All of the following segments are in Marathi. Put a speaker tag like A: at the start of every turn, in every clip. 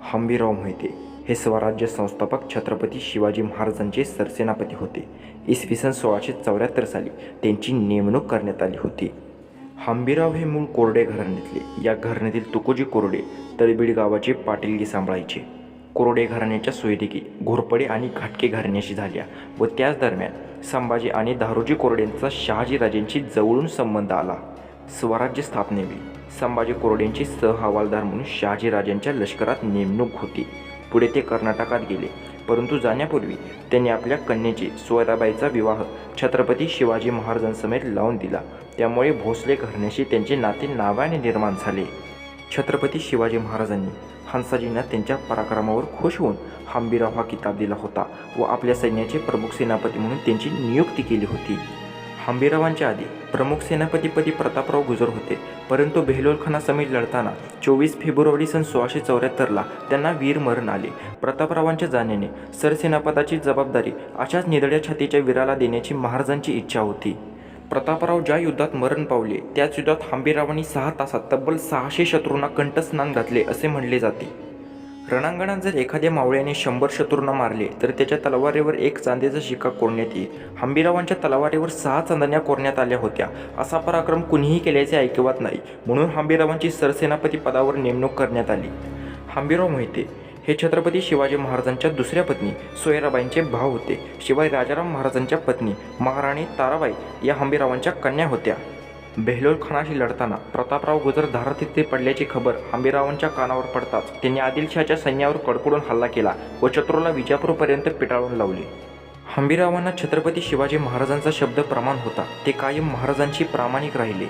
A: हंबीरराव मोहिते हे स्वराज्य संस्थापक छत्रपती शिवाजी महाराजांचे सरसेनापती होते. इसवी सन 1674 साली त्यांची नेमणूक करण्यात आली होती. हंबीरराव हे मूळ कोरडे घराण्यातले. या घराण्यातील तुकोजी कोरडे तळबीड गावाचे पाटीलगी सांभाळायचे. कोरडे घराण्याच्या सोयरिकी घोरपडे आणि घाटगे घराण्याशी झाल्या व त्याच दरम्यान संभाजी आणि दारोजी कोरडेंचा शहाजीराजेंशी जवळून संबंध आला. स्वराज्य स्थापनेवेळी संभाजी कोरडेंची सहहवालदार म्हणून शहाजीराजांच्या लष्करात नेमणूक होती. पुढे ते कर्नाटकात गेले, परंतु जाण्यापूर्वी त्यांनी आपल्या कन्येची सोयराबाईचा विवाह छत्रपती शिवाजी महाराजांसमवेत लावून दिला. त्यामुळे भोसले घराण्याशी त्यांचे नाते नाव्याने निर्माण झाले. छत्रपती शिवाजी महाराजांनी हंसाजींना त्यांच्या पराक्रमावर खुश होऊन हंबीरराव हा किताब दिला होता व आपल्या सैन्याचे प्रमुख सेनापती म्हणून त्यांची नियुक्ती केली होती. हंबीररावांच्या आधी प्रमुख सेनापतीपदी प्रतापराव गुजर होते, परंतु बेहलोलखानासमवेत लढताना 24 फेब्रुवारी सन 1674ला त्यांना वीरमरण आले. प्रतापरावांच्या जाण्याने सरसेनापदाची जबाबदारी अशाच निधड्या छातीच्या वीराला देण्याची महाराजांची इच्छा होती. प्रतापराव ज्या युद्धात मरण पावले त्याच युद्धात हंबीररावांनी 6 तासात तब्बल 600 शत्रूंना कंठस्नान घातले असे म्हणले जाते. रणांगणात जर एखाद्या मावळ्याने 100 शत्रूंना मारले तर त्याच्या तलवारीवर 1 चांदीचा शिक्का कोरण्यात येईल. हंबीररावांच्या तलवारीवर 6 चांदण्या कोरण्यात आल्या होत्या. असा पराक्रम कुणीही केल्याचे ऐकवत नाही, म्हणून हंबीररावांची सरसेनापती पदावर नेमणूक करण्यात आली. हंबीरराव मोहिते हे छत्रपती शिवाजी महाराजांच्या दुसऱ्या पत्नी सोयराबाईंचे भाऊ होते. शिवाय राजाराम महाराजांच्या पत्नी महाराणी ताराबाई या हंबीररावांच्या कन्या होत्या. बेहलोलखानाशी लढताना प्रतापराव गुजर धारातीर्थी पडल्याची खबर हंबीररावांच्या कानावर पडताच त्यांनी आदिलशहाच्या सैन्यावर कडकडून हल्ला केला व शत्रूला विजापूरपर्यंत पिटाळून लावले. हंबीररावांना छत्रपती शिवाजी महाराजांचा शब्द प्रमाण होता. ते कायम महाराजांशी प्रामाणिक राहिले.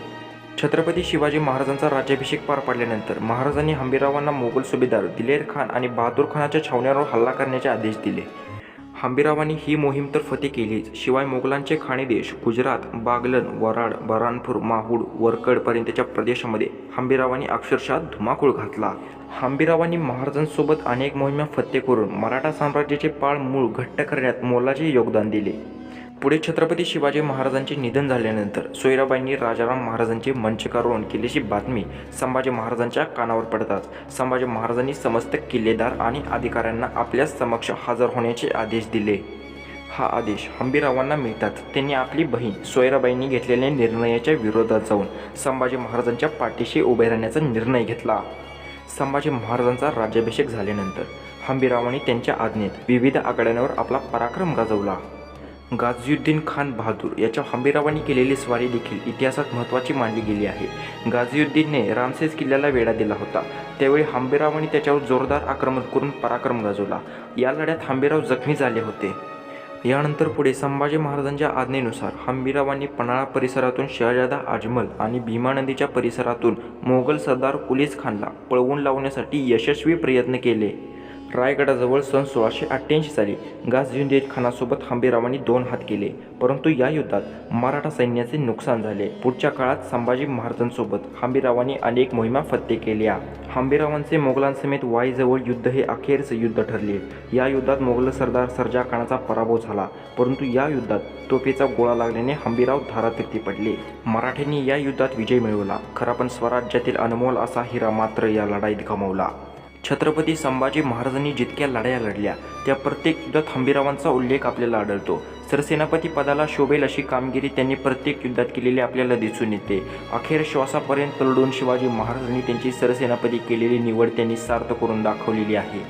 A: छत्रपती शिवाजी महाराजांचा राज्याभिषेक पार पडल्यानंतर महाराजांनी हंबीररावांना मोगल सुभेदार दिलेर खान आणि बहादूर खानाच्या छावण्यांवर हल्ला करण्याचे आदेश दिले. हंबीररावांनी ही मोहीम तर फते केलीच, शिवाय मोगलांचे खाणेदेश गुजरात, बागलन, वराड, बऱ्हाणपूर, माहूड, वरकडपर्यंतच्या प्रदेशामध्ये हंबीररावांनी अक्षरशः धुमाकूळ घातला. हंबीररावांनी महाराजांसोबत अनेक मोहिमा फत्ते करून मराठा साम्राज्याचे पाळ मूळ घट्ट करण्यात मोलाचे योगदान दिले. पुढे छत्रपती शिवाजी महाराजांचे निधन झाल्यानंतर सोयराबाईंनी राजाराम महाराजांचे मंचकारोहण केल्याची बातमी संभाजी महाराजांच्या कानावर पडताच संभाजी महाराजांनी समस्त किल्लेदार आणि अधिकाऱ्यांना आपल्या समक्ष हजर होण्याचे आदेश दिले. हा आदेश हंबीररावांना मिळताच त्यांनी आपली बहीण सोयराबाईंनी घेतलेल्या निर्णयाच्या विरोधात जाऊन संभाजी महाराजांच्या पाठीशी उभे राहण्याचा निर्णय घेतला. संभाजी महाराजांचा राज्याभिषेक झाल्यानंतर हंबीररावांनी त्यांच्या आज्ञेत विविध आघाड्यांवर आपला पराक्रम गाजवला. गाझिउद्दीन खान बहादूर याच्या हंबीररावांनी केलेली स्वारी देखील इतिहासात महत्त्वाची मानली गेली आहे. गाझिउद्दीनने रामसेस किल्ल्याला वेढा दिला होता. त्यावेळी हंबीररावांनी त्याच्यावर जोरदार आक्रमण करून पराक्रम गाजवला. या लढ्यात हंबीरराव जखमी झाले होते. यानंतर पुढे संभाजी महाराजांच्या आज्ञेनुसार हंबीररावांनी पन्हाळा परिसरातून शहजादा अजमल आणि भीमा नदीच्या परिसरातून मोगल सरदार कुलीस खानला पळवून लावण्यासाठी यशस्वी प्रयत्न केले. रायगडाजवळ सन 1688 साली गाझिउद्दीन खानासोबत हंबीररावांनी 2 हात केले, परंतु या युद्धात मराठा सैन्याचे नुकसान झाले. पुढच्या काळात संभाजी महाराजांसोबत हंबीररावांनी अनेक मोहिमा फत्ते केल्या. हंबीररावांचे मोगलांसमेत वाईजवळ युद्ध हे अखेरचे युद्ध ठरले. या युद्धात मोगल सरदार सर्जा खानाचा पराभव झाला, परंतु या युद्धात तोफेचा गोळा लागल्याने हंबीरराव धारातीर्थी पडले. मराठ्यांनी या युद्धात विजय मिळवला. खरा पण स्वराज्यातील अनमोल असा हिरा मात्र या लढाईत गमावला. छत्रपती संभाजी महाराजांनी जितक्या लढाया लढल्या त्या प्रत्येक युद्धात हंबीररावांचा उल्लेख आपल्याला आढळतो. सरसेनापती पदाला शोभेल अशी कामगिरी त्यांनी प्रत्येक युद्धात केलेली आपल्याला दिसून येते. अखेर श्वासापर्यंत लढून शिवाजी महाराजांनी त्यांची सरसेनापती केलेली निवड त्यांनी सार्थ करून दाखवलेली आहे.